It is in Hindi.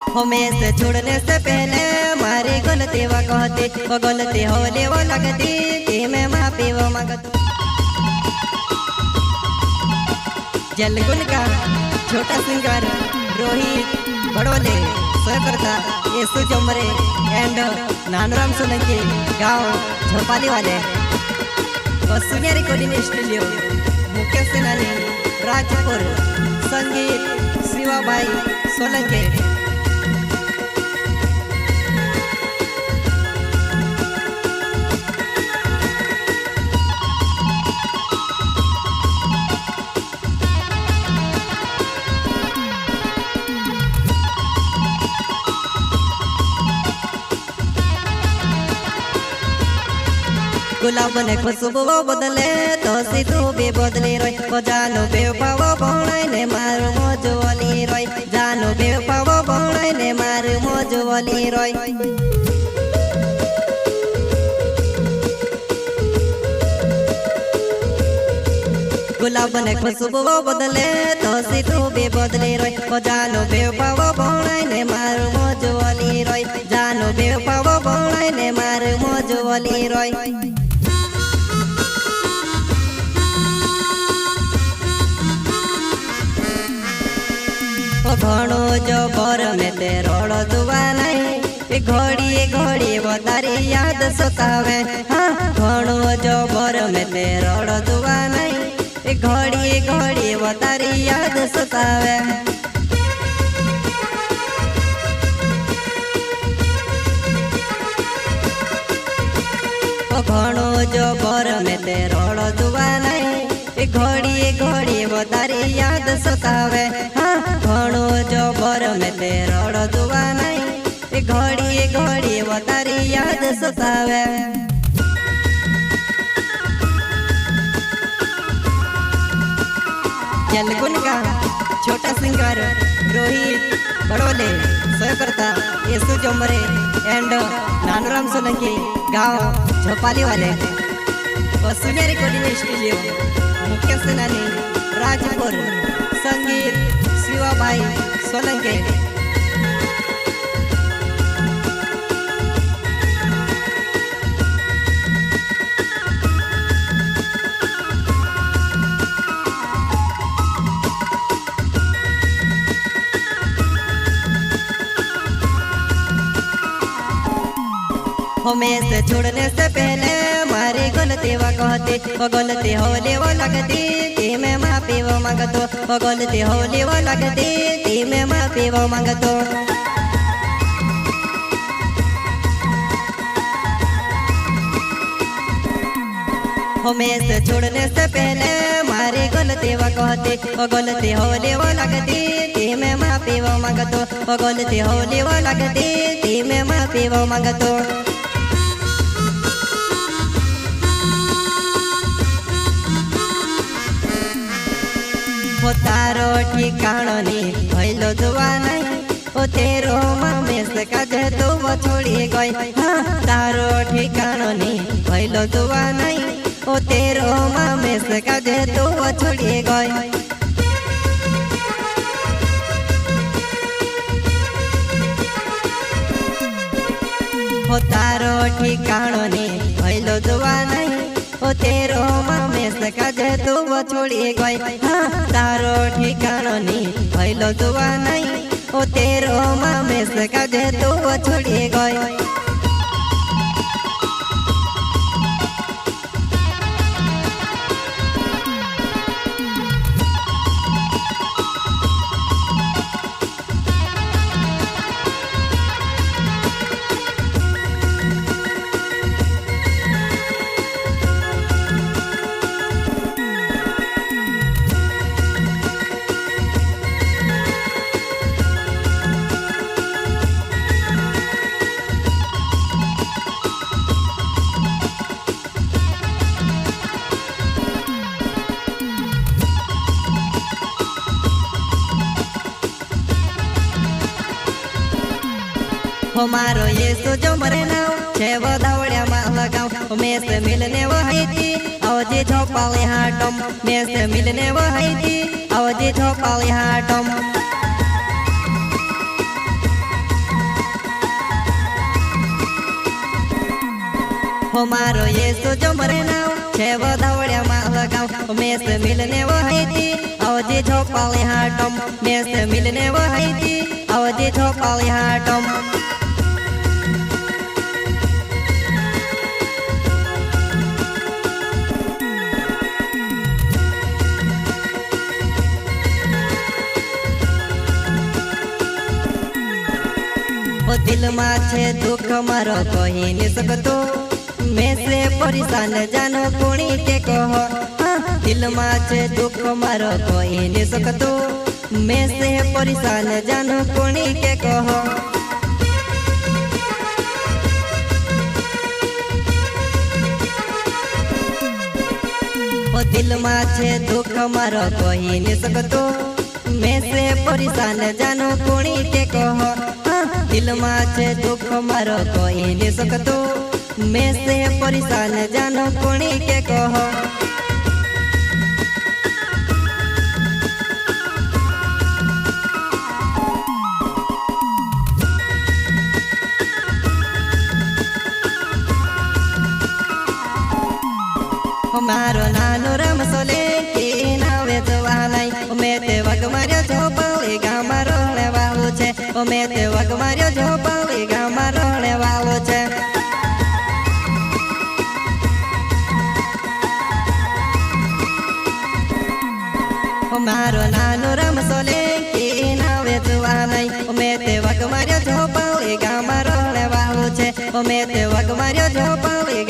हमें से छोड़ने से पहले मारी गलती व कहती वो गलती होली वो लगती थी मैं माफी वो मांगती। जलगुन का छोटा सिंगर रोहित बड़ोले सहकर्ता येसु जोमरे एंड नानूराम सोलंकी गांव झोपाली वाले वसुनिया रिकॉर्डिंग स्टूडियो मुख्य सेनानी राजपुर संगीत शिवाबाई सोलंकी। गुलाब ने खुशबू बदले तो सीधू भी बदली रोय वो जानो बेवफा बहुणाई ने मारू मोजो वाली रोय जानो बेवफा बहुणाई ने मारू मोजो वाली रोय। गुलाब ने खुशबू बदले तो सीधू भी बदली रोय वो जानो बेवफा बहुणाई ने मारू मोजो वाली रोय जानो बेवफा बहुणाई ने मारू मोजो वाली रोय। घणो जो बर में ते रोड़ दुआ नहीं घोड़ी घोड़ी वो तारी याद सतावे। हाँ घणो जो बर में ते रोड़ दुआ नहीं घोड़ी घोड़ी वो तारी याद सतावे। घणो जो बर में ते रोड़ दुआ नहीं घोड़ी घोड़ी वो तारी याद सतावे। हाँ घणो जो बर में ते रोड़ दुआ नहीं घोड़ी घोड़ी वो तारी याद सतावे। जलगुन का छोटा सिंगर रोहित बड़ोले सहकर्ता येसु जोमरे एंड नानूराम सोलंकी गांव झोपाली वाले वसुनिया रिकॉर्डिंग स्टूडियो मुख्य सेनानी राजपुर संगीत शिवाबाई सोलंकी। हमें से छोड़ने से पहले मारी गलती व कहती वो गलती होली वो लगती थी मैं माफी वो मांगतो वो गलती होली वो लगती थी मैं माफी वो मांगतो। हमें से छोड़ने से पहले मारी गलती व कहती वो गलती होली वो लगती थी मैं माफी वो मांगतो वो गलती होली वो लगती थी मैं माफी वो मांगतो। वो तारो ठिकाणो नी भइलो दुआ नहीं ओ तेरो मामेस का जे तो वो छोड़ी गई। हाँ तारो ठिकाणो नी भइलो दुआ नहीं ओ तेरो मामेस का जे तो वो छोड़ी गई। वो तारो ठिकाणो नी भइलो दुआ नहीं ओ तेरो मामेस का जे तू वो छोड़ी गई। हाँ तारो ठिकाणो नी भइलो दुआ नहीं ओ तेरो मामेस का जे तू वो छोड़ी गई। हमारो येसु जोमरे नाव छे वो दावड़िया में लगाव में से मिलने वो है थी अवधि झोपाली हाटम में से मिलने वो है थी अवधि झोपाली हाटम। हो मारो ये सोजो मरे नाव छे वधावड़िया मा लगाव मेस मिलने वहाईती अवधि झोपाली हाटम मेस मिलने वहाईती अवधि झोपाली हाटम दिल में छे दुख मारो कही नहीं सकतो मैं से परेशान जानो कोणी के कहो दिल में छे दुख मारो कही नहीं सकतो मैं से परेशान जानो कोणी के कहो दिल में छे दुख मारो कही नहीं सकतो मैं से परेशान जानो कोणी के कहो दिल में छे दुख मारो कोई नहीं सकतो मैं से परेशान जानो कोणी के कहो मारो नानो रम सोले की नावे जवालाई मैं ते वग मार्यो झोपाली गाम रोणे वालू छे मैं ते वग मार्यो झोपाली गाम रोणे वालू छे मारो नानो रम सोले की नावे जवालाई मैं ते वग मार्यो झोपाली गाम रोणे वालू छे मैं ते वग मार्यो झोपाली